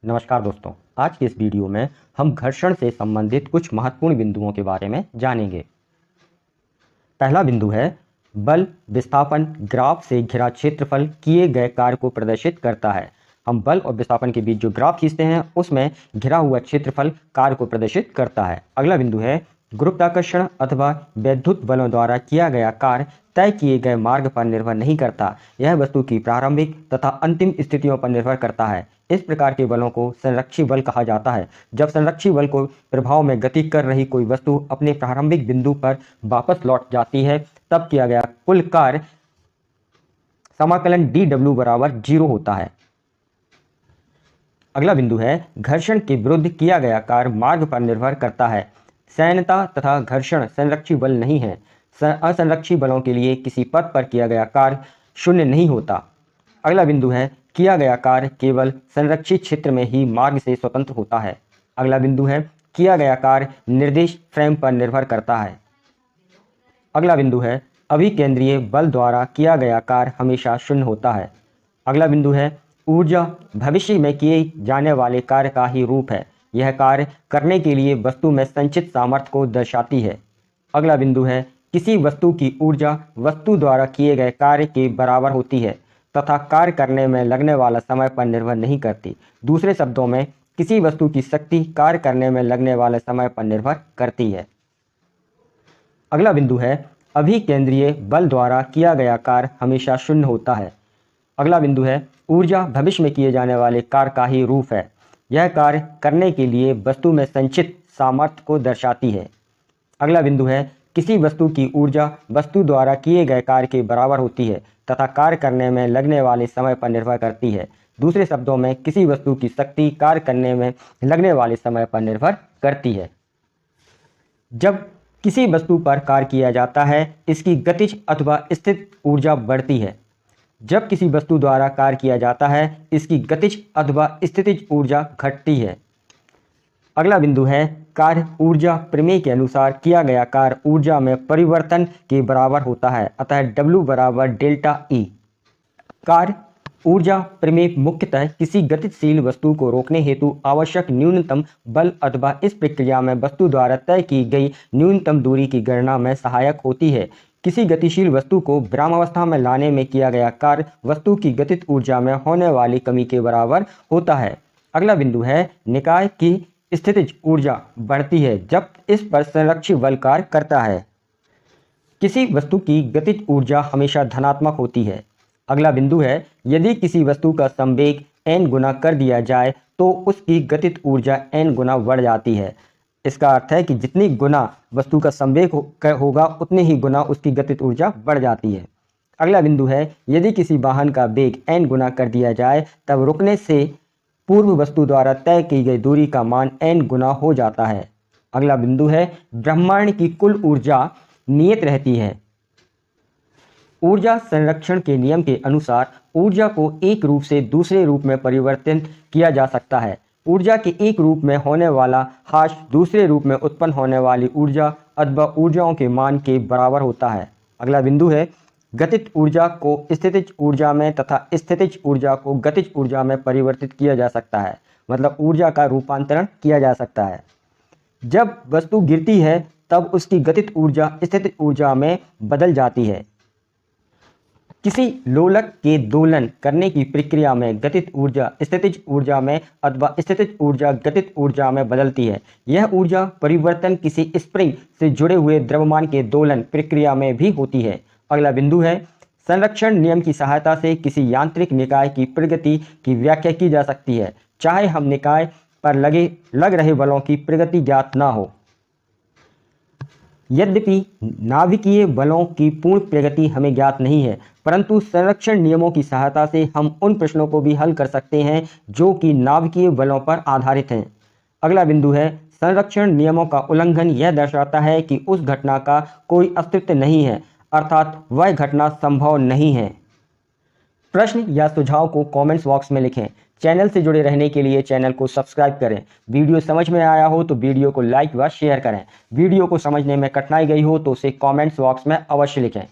नमस्कार दोस्तों, आज के इस वीडियो में हम घर्षण से संबंधित कुछ महत्वपूर्ण बिंदुओं के बारे में जानेंगे। पहला बिंदु है बल विस्थापन ग्राफ से घिरा क्षेत्रफल किए गए कार्य को प्रदर्शित करता है। हम बल और विस्थापन के बीच जो ग्राफ खींचते हैं उसमें घिरा हुआ क्षेत्रफल कार्य को प्रदर्शित करता है। अगला बिंदु है गुरुत्वाकर्षण अथवा वैद्युत बलों द्वारा किया गया कार्य तय किए गए मार्ग पर निर्भर नहीं करता, यह वस्तु की प्रारंभिक तथा अंतिम स्थितियों पर निर्भर करता है। इस प्रकार के बलों को संरक्षी बल कहा जाता है। जब संरक्षी बल को प्रभाव में गति कर रही कोई वस्तु अपने प्रारंभिक बिंदु पर वापस लौट जाती है तब किया गया कुल कार्य समाकलन dw बराबर 0 होता है। अगला बिंदु है घर्षण के विरुद्ध किया गया कार्य मार्ग पर निर्भर करता है। सैन्यता तथा घर्षण संरक्षी बल नहीं है। असंरक्षी बलों के लिए किसी पथ पर किया गया कार्य शून्य नहीं होता। अगला बिंदु है किया गया कार्य केवल संरक्षित क्षेत्र में ही मार्ग से स्वतंत्र होता है। अगला बिंदु है किया गया कार्य निर्देश फ्रेम पर निर्भर करता है। अगला बिंदु है अभिकेंद्रीय बल द्वारा किया गया कार्य हमेशा शून्य होता है। अगला बिंदु है ऊर्जा भविष्य में किए जाने वाले कार्य का ही रूप है। यह कार्य करने के लिए वस्तु में संचित सामर्थ्य को दर्शाती है। अगला बिंदु है किसी वस्तु की ऊर्जा वस्तु द्वारा किए गए कार्य के बराबर होती है तथा कार्य करने में लगने वाला समय पर निर्भर नहीं करती। दूसरे शब्दों में किसी वस्तु की शक्ति कार्य करने में लगने वाले समय पर निर्भर करती है। अगला बिंदु है अभिकेंद्रीय बल द्वारा किया गया कार्य हमेशा शून्य होता है। अगला बिंदु है ऊर्जा भविष्य में किए जाने वाले कार्य का ही रूप है। यह कार्य करने के लिए वस्तु में संचित सामर्थ्य को दर्शाती है। अगला बिंदु है किसी वस्तु की ऊर्जा वस्तु द्वारा किए गए कार्य के बराबर होती है तथा कार्य करने में लगने वाले समय पर निर्भर करती है। दूसरे शब्दों में किसी वस्तु की शक्ति कार्य करने में लगने वाले समय पर निर्भर करती है। जब किसी वस्तु पर कार्य किया जाता है इसकी गतिज अथवा स्थित ऊर्जा बढ़ती है। जब किसी वस्तु द्वारा कार्य किया जाता है इसकी गतिज अथवा स्थितिज ऊर्जा घटती है। अगला बिंदु है कार्य ऊर्जा प्रमेय के अनुसार किया गया कार्य ऊर्जा में परिवर्तन के बराबर होता है, अतः W बराबर डेल्टा E। कार्य ऊर्जा प्रमेय मुख्यतः किसी गतिशील वस्तु को रोकने हेतु आवश्यक न्यूनतम बल अथवा इस प्रक्रिया में वस्तु द्वारा तय की गई न्यूनतम दूरी की गणना में सहायक होती है। किसी गतिशील वस्तु को विरामावस्था में लाने में किया गया कार्य वस्तु की गतिज ऊर्जा में होने वाली कमी के बराबर होता है। अगला बिंदु है निकाय की स्थितिज ऊर्जा बढ़ती है जब इस पर संरक्षी बल कार्य करता है। किसी वस्तु की गतिज ऊर्जा हमेशा धनात्मक होती है। अगला बिंदु है यदि किसी वस्तु का संवेग n गुना कर दिया जाए तो उसकी गतिज ऊर्जा n गुना बढ़ जाती है। इसका अर्थ है कि जितनी गुना वस्तु का संवेग होगा उतने ही गुना उसकी गतिज ऊर्जा बढ़ जाती है। अगला बिंदु है यदि किसी वाहन का वेग n गुना कर दिया जाए तब रुकने से पूर्व वस्तु द्वारा तय की गई दूरी का मान n गुना हो जाता है। अगला बिंदु है ब्रह्मांड की कुल ऊर्जा नियत रहती है। ऊर्जा संरक्षण के नियम के अनुसार ऊर्जा को एक रूप से दूसरे रूप में परिवर्तित किया जा सकता है। ऊर्जा के एक रूप में होने वाला ह्रास दूसरे रूप में उत्पन्न होने वाली ऊर्जा अथवा ऊर्जाओं के मान के बराबर होता है। अगला बिंदु है गतिज ऊर्जा को स्थितिज ऊर्जा में तथा स्थितिज ऊर्जा को गतिज ऊर्जा में परिवर्तित किया जा सकता है, मतलब ऊर्जा का रूपांतरण किया जा सकता है। जब वस्तु गिरती है तब उसकी गतिज ऊर्जा स्थितिज ऊर्जा में बदल जाती है। किसी लोलक के दोलन करने की प्रक्रिया में गतिज ऊर्जा स्थितिज ऊर्जा में अथवा स्थितिज ऊर्जा गतिज ऊर्जा में बदलती है। यह ऊर्जा परिवर्तन किसी स्प्रिंग से जुड़े हुए द्रव्यमान के दोलन प्रक्रिया में भी होती है। अगला बिंदु है संरक्षण नियम की सहायता से किसी यांत्रिक निकाय की प्रगति की व्याख्या की जा सकती है, चाहे हम निकाय पर लग रहे बलों की प्रगति ज्ञात ना हो। यद्यपि नाभिकीय बलों की पूर्ण प्रगति हमें ज्ञात नहीं है, परंतु संरक्षण नियमों की सहायता से हम उन प्रश्नों को भी हल कर सकते हैं जो कि नाभिकीय बलों पर आधारित हैं। अगला बिंदु है संरक्षण नियमों का उल्लंघन यह दर्शाता है कि उस घटना का कोई अस्तित्व नहीं है, अर्थात वह घटना संभव नहीं है। प्रश्न या सुझाव को कमेंट्स बॉक्स में लिखें। चैनल से जुड़े रहने के लिए चैनल को सब्सक्राइब करें। वीडियो समझ में आया हो तो वीडियो को लाइक व शेयर करें। वीडियो को समझने में कठिनाई गई हो तो उसे कमेंट्स बॉक्स में अवश्य लिखें।